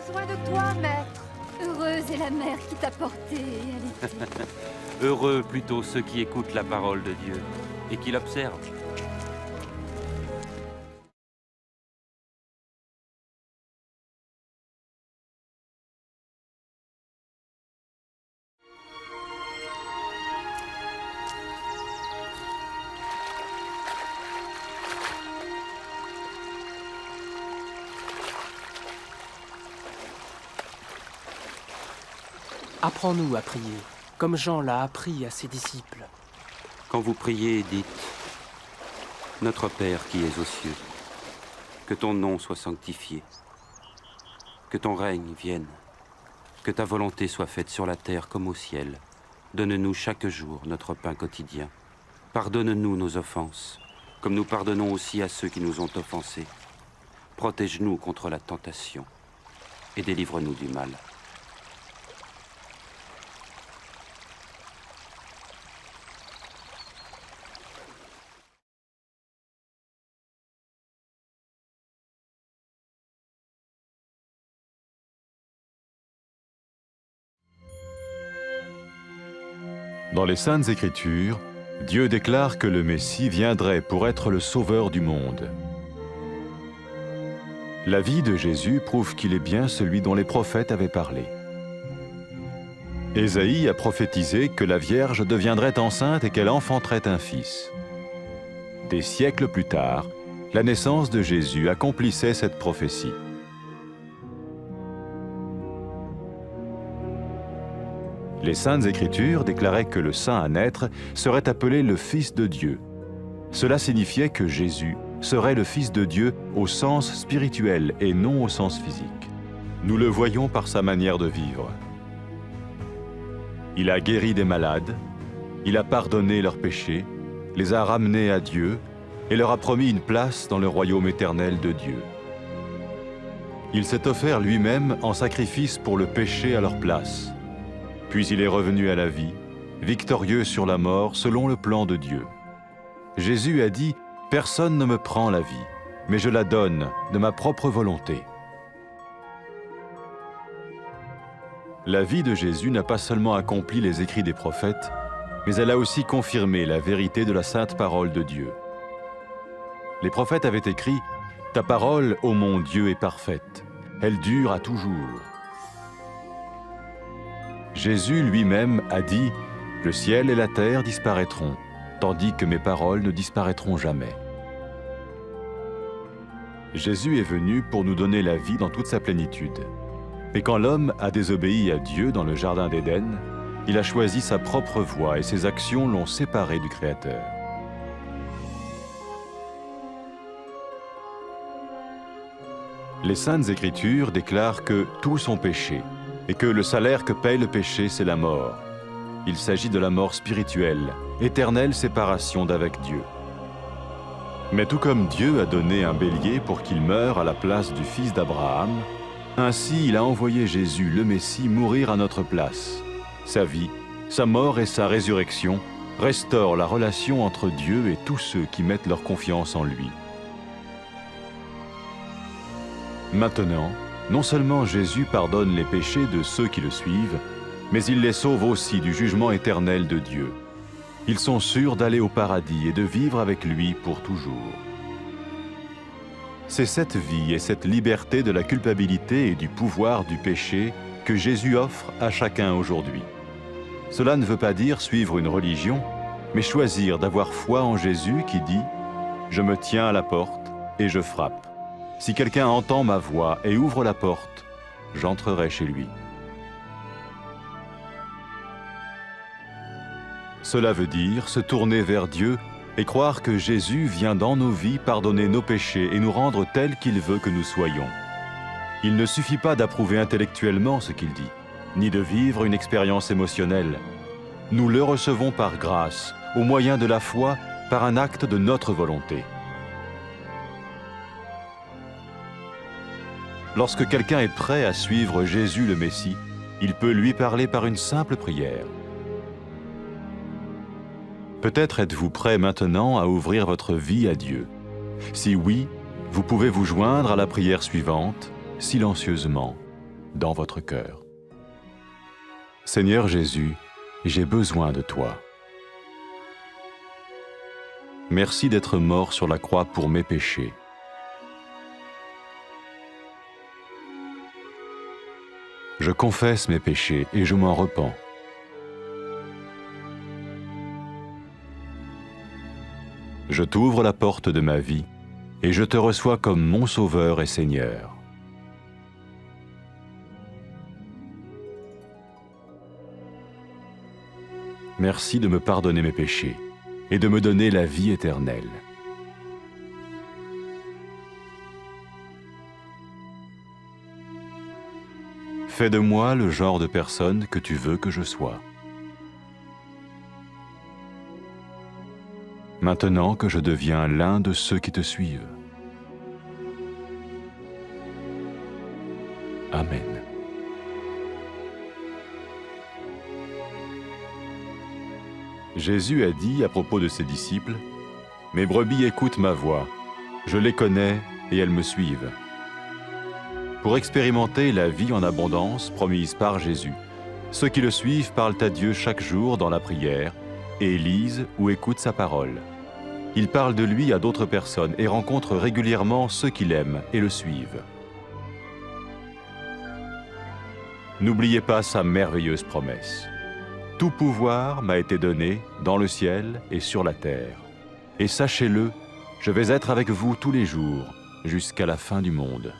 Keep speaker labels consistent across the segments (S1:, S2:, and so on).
S1: besoin de toi, maître. Heureuse est la mère qui t'a porté et allaitée.
S2: Heureux plutôt ceux qui écoutent la parole de Dieu et qui l'observent.
S3: Apprends-nous à prier, comme Jean l'a appris à ses disciples.
S2: Quand vous priez, dites « Notre Père qui es aux cieux, que ton nom soit sanctifié, que ton règne vienne, que ta volonté soit faite sur la terre comme au ciel. Donne-nous chaque jour notre pain quotidien. Pardonne-nous nos offenses, comme nous pardonnons aussi à ceux qui nous ont offensés. Protège-nous contre la tentation et délivre-nous du mal. »
S4: Dans les Saintes Écritures, Dieu déclare que le Messie viendrait pour être le sauveur du monde. La vie de Jésus prouve qu'il est bien celui dont les prophètes avaient parlé. Ésaïe a prophétisé que la Vierge deviendrait enceinte et qu'elle enfanterait un fils. Des siècles plus tard, la naissance de Jésus accomplissait cette prophétie. Les Saintes Écritures déclaraient que le saint à naître serait appelé le Fils de Dieu. Cela signifiait que Jésus serait le Fils de Dieu au sens spirituel et non au sens physique. Nous le voyons par sa manière de vivre. Il a guéri des malades, il a pardonné leurs péchés, les a ramenés à Dieu et leur a promis une place dans le royaume éternel de Dieu. Il s'est offert lui-même en sacrifice pour le péché à leur place. Puis il est revenu à la vie, victorieux sur la mort selon le plan de Dieu. Jésus a dit « Personne ne me prend la vie, mais je la donne de ma propre volonté. » La vie de Jésus n'a pas seulement accompli les écrits des prophètes, mais elle a aussi confirmé la vérité de la sainte parole de Dieu. Les prophètes avaient écrit « Ta parole, ô mon Dieu, est parfaite, elle dure à toujours. » Jésus lui-même a dit « Le ciel et la terre disparaîtront, tandis que mes paroles ne disparaîtront jamais. » Jésus est venu pour nous donner la vie dans toute sa plénitude. Et quand l'homme a désobéi à Dieu dans le jardin d'Éden, il a choisi sa propre voie et ses actions l'ont séparé du Créateur. Les Saintes Écritures déclarent que tous ont péché et que le salaire que paye le péché, c'est la mort. Il s'agit de la mort spirituelle, éternelle séparation d'avec Dieu. Mais tout comme Dieu a donné un bélier pour qu'il meure à la place du fils d'Abraham, ainsi il a envoyé Jésus, le Messie, mourir à notre place. Sa vie, sa mort et sa résurrection restaurent la relation entre Dieu et tous ceux qui mettent leur confiance en lui. Maintenant, non seulement Jésus pardonne les péchés de ceux qui le suivent, mais il les sauve aussi du jugement éternel de Dieu. Ils sont sûrs d'aller au paradis et de vivre avec lui pour toujours. C'est cette vie et cette liberté de la culpabilité et du pouvoir du péché que Jésus offre à chacun aujourd'hui. Cela ne veut pas dire suivre une religion, mais choisir d'avoir foi en Jésus qui dit « Je me tiens à la porte et je frappe. Si quelqu'un entend ma voix et ouvre la porte, j'entrerai chez lui. » Cela veut dire se tourner vers Dieu et croire que Jésus vient dans nos vies pardonner nos péchés et nous rendre tels qu'il veut que nous soyons. Il ne suffit pas d'approuver intellectuellement ce qu'il dit, ni de vivre une expérience émotionnelle. Nous le recevons par grâce, au moyen de la foi, par un acte de notre volonté. Lorsque quelqu'un est prêt à suivre Jésus le Messie, il peut lui parler par une simple prière. Peut-être êtes-vous prêt maintenant à ouvrir votre vie à Dieu. Si oui, vous pouvez vous joindre à la prière suivante, silencieusement. dans votre cœur. Seigneur Jésus, j'ai besoin de toi. Merci d'être mort sur la croix pour mes péchés. Je confesse mes péchés et je m'en repens. Je t'ouvre la porte de ma vie et je te reçois comme mon Sauveur et Seigneur. Merci de me pardonner mes péchés et de me donner la vie éternelle. Fais de moi le genre de personne que tu veux que je sois. Maintenant que je deviens l'un de ceux qui te suivent. Amen. Jésus a dit à propos de ses disciples, « Mes brebis écoutent ma voix, je les connais et elles me suivent. » Pour expérimenter la vie en abondance promise par Jésus, ceux qui le suivent parlent à Dieu chaque jour dans la prière et lisent ou écoutent sa parole. Ils parlent de lui à d'autres personnes et rencontrent régulièrement ceux qui l'aiment et le suivent. N'oubliez pas sa merveilleuse promesse. Tout pouvoir m'a été donné dans le ciel et sur la terre. Et sachez-le, je vais être avec vous tous les jours, jusqu'à la fin du monde.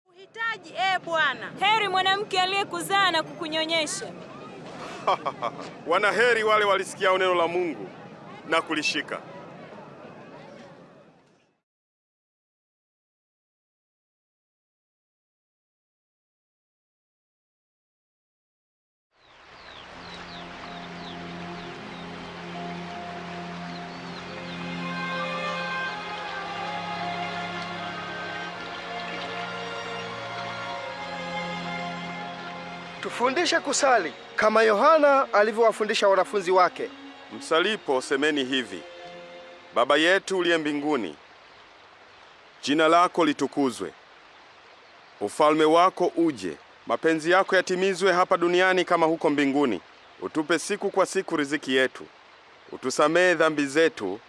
S5: Uhitaji, Bwana.
S6: Heri mwanamke aliyekuzaa na kukunyonyesha.
S7: Wanaheri wale walisikia neno la Mungu na kulishika.
S8: Tufundishe kusali kama Yohana alivyowafundisha wanafunzi wake.
S7: Msalipo semeni hivi: Baba yetu uliye mbinguni, jina lako litukuzwe. Ufalme wako uje, mapenzi yako yatimizwe hapa duniani kama huko mbinguni. Utupe siku kwa siku riziki yetu. Utusamehe dhambi zetu,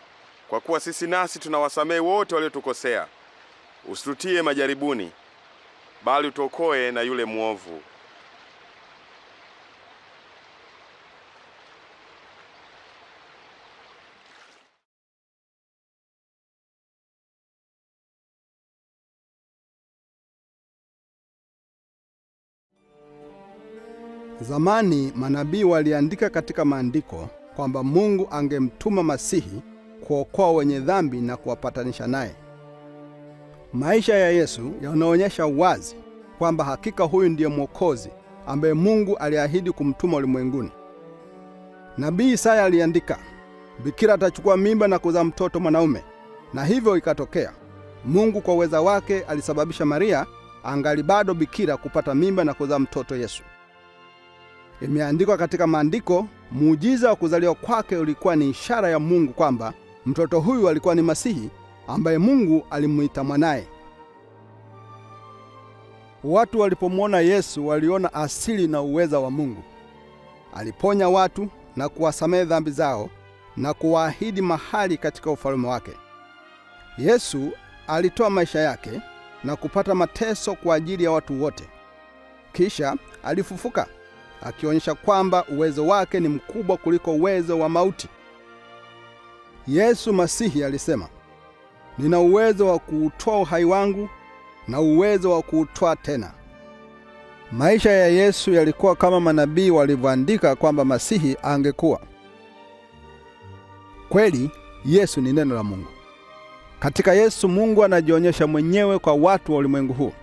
S7: kwa kuwa sisi nasi tunawasamehe wote waliotukosea. Usitutie majaribuni, bali utuokoe na yule mwovu.
S9: Zamani manabii waliandika katika maandiko kwamba Mungu angemtuma Masihi kuokoa wenye dhambi na kuwapatanisha naye. Maisha ya Yesu yanaonyesha wazi kwamba hakika huyu ndiye Mwokozi ambaye Mungu aliahidi kumtuma ulimwenguni. Nabii Isaya aliandika, bikira atachukua mimba na kuzaa mtoto mwanaume, na hivyo ikatokea. Mungu kwa uweza wake alisababisha Maria angali bado bikira kupata mimba na kuzaa mtoto Yesu. Imeandikwa katika maandiko, muujiza wa kuzaliwa kwake ulikuwa ni ishara ya Mungu kwamba mtoto huyu alikuwa ni Masihi ambaye Mungu alimuita mwanaye. Watu walipomwona Yesu waliona asili na uweza wa Mungu. Aliponya watu na kuwasamehe dhambi zao na kuwaahidi mahali katika ufalme wake. Yesu alitoa maisha yake na kupata mateso kwa ajili ya watu wote. Kisha alifufuka, akionyesha kwamba uwezo wake ni mkubwa kuliko uwezo wa mauti. Yesu Masihi alisema, nina uwezo wa kuutoa uhai wangu na uwezo wa kuutoa tena. Maisha ya Yesu yalikuwa kama manabii walivyoandika kwamba Masihi angekuwa. Kweli, Yesu ni neno la Mungu. Katika Yesu Mungu anajionyesha mwenyewe kwa watu wa ulimwengu huu.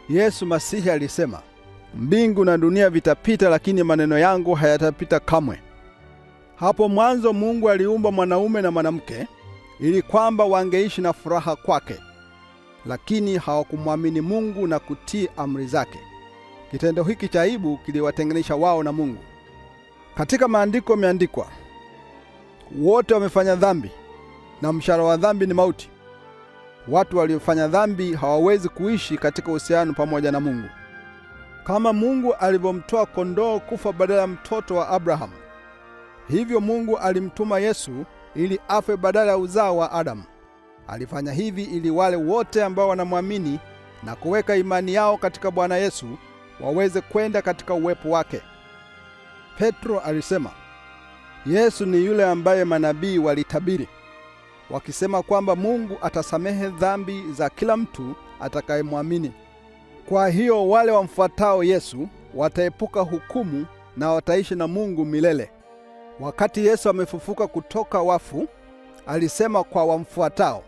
S9: Yesu Masihi alisema, mbingu na dunia vitapita, lakini maneno yangu hayatapita kamwe. Hapo mwanzo Mungu aliumba mwanaume na mwanamke ili kwamba wangeishi na furaha kwake, lakini hawakumwamini Mungu na kutii amri zake. Kitendo hiki cha aibu kiliwatenganisha wao na Mungu. Katika maandiko imeandikwa, wote wamefanya dhambi na mshahara wa dhambi ni mauti. Watu waliofanya dhambi hawawezi kuishi katika uhusiano pamoja na Mungu. Kama Mungu alivyomtoa kondoo kufa badala ya mtoto wa Abrahamu, hivyo Mungu alimtuma Yesu ili afe badala ya uzao wa Adamu. Alifanya hivi ili wale wote ambao wanamwamini na kuweka imani yao katika Bwana Yesu waweze kwenda katika uwepo wake. Petro alisema, Yesu ni yule ambaye manabii walitabiri, wakisema kwamba Mungu atasamehe dhambi za kila mtu atakayemwamini. Kwa hiyo wale wamfuatao Yesu wataepuka hukumu na wataishi na Mungu milele. Wakati Yesu amefufuka kutoka wafu, alisema kwa wamfuatao,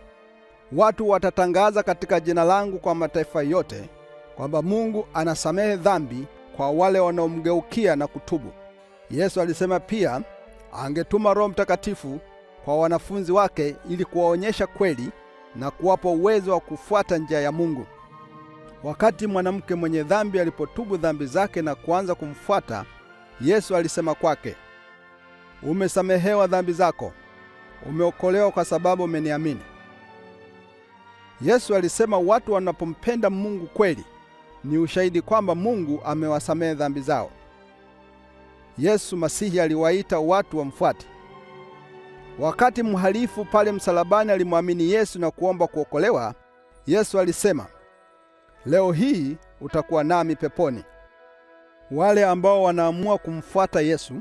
S9: watu watatangaza katika jina langu kwa mataifa yote kwamba Mungu anasamehe dhambi kwa wale wanaomgeukia na kutubu. Yesu alisema pia angetuma Roho Mtakatifu kwa wanafunzi wake ili kuwaonyesha kweli na kuwapa uwezo wa kufuata njia ya Mungu. Wakati mwanamke mwenye dhambi alipotubu dhambi zake na kuanza kumfuata, Yesu alisema kwake, umesamehewa dhambi zako, umeokolewa kwa sababu umeniamini. Yesu alisema watu wanapompenda Mungu kweli ni ushahidi kwamba Mungu amewasamehe dhambi zao. Yesu Masihi aliwaita watu wamfuate. Wakati mhalifu pale msalabani alimwamini Yesu na kuomba kuokolewa, Yesu alisema, leo hii utakuwa nami peponi. Wale ambao wanaamua kumfuata Yesu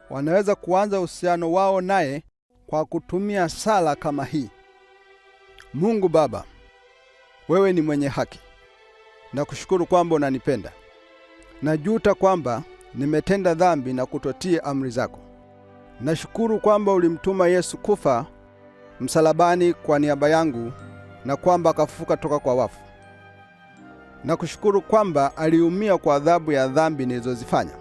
S9: wanaweza kuanza uhusiano wao naye kwa kutumia sala kama hii: Mungu Baba, wewe ni mwenye haki. Nakushukuru kwamba unanipenda. Najuta kwamba nimetenda dhambi na kutotii amri zako. Nashukuru kwamba ulimtuma Yesu kufa msalabani kwa niaba yangu na kwamba akafufuka toka kwa wafu. Nakushukuru kwamba aliumia kwa adhabu ya dhambi nilizozifanya.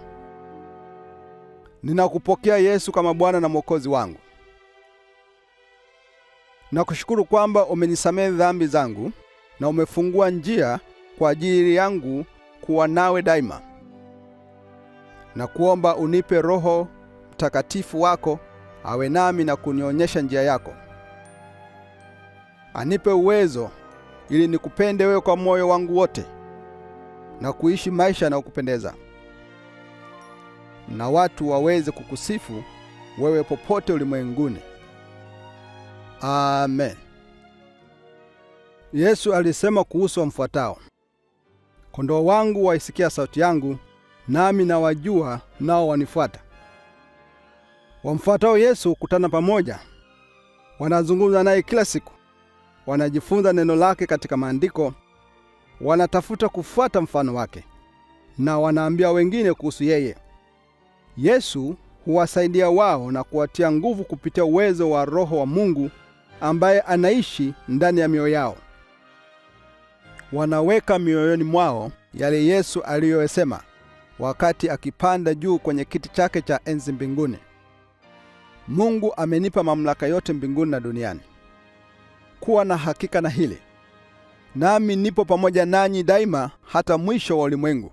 S9: Ninakupokea Yesu kama Bwana na Mwokozi wangu. Nakushukuru kwamba umenisamehe dhambi zangu na umefungua njia kwa ajili yangu kuwa nawe daima. Na kuomba unipe Roho Mtakatifu wako awe nami na kunionyesha njia yako. Anipe uwezo ili nikupende wewe kwa moyo wangu wote na kuishi maisha na kupendeza, na watu waweze kukusifu wewe popote ulimwenguni. Amen. Yesu alisema kuhusu wamfuatao, kondoo wangu waisikia sauti yangu, nami nawajua, nao wanifuata. Wamfuatao Yesu kutana pamoja, wanazungumza naye kila siku, wanajifunza neno lake katika maandiko, wanatafuta kufuata mfano wake, na wanaambia wengine kuhusu yeye. Yesu huwasaidia wao na kuwatia nguvu kupitia uwezo wa Roho wa Mungu ambaye anaishi ndani ya mioyo yao. Wanaweka mioyoni mwao yale Yesu aliyosema wakati akipanda juu kwenye kiti chake cha enzi mbinguni. Mungu amenipa mamlaka yote mbinguni na duniani. Kuwa na hakika na hili: nami nipo pamoja nanyi daima hata mwisho wa ulimwengu.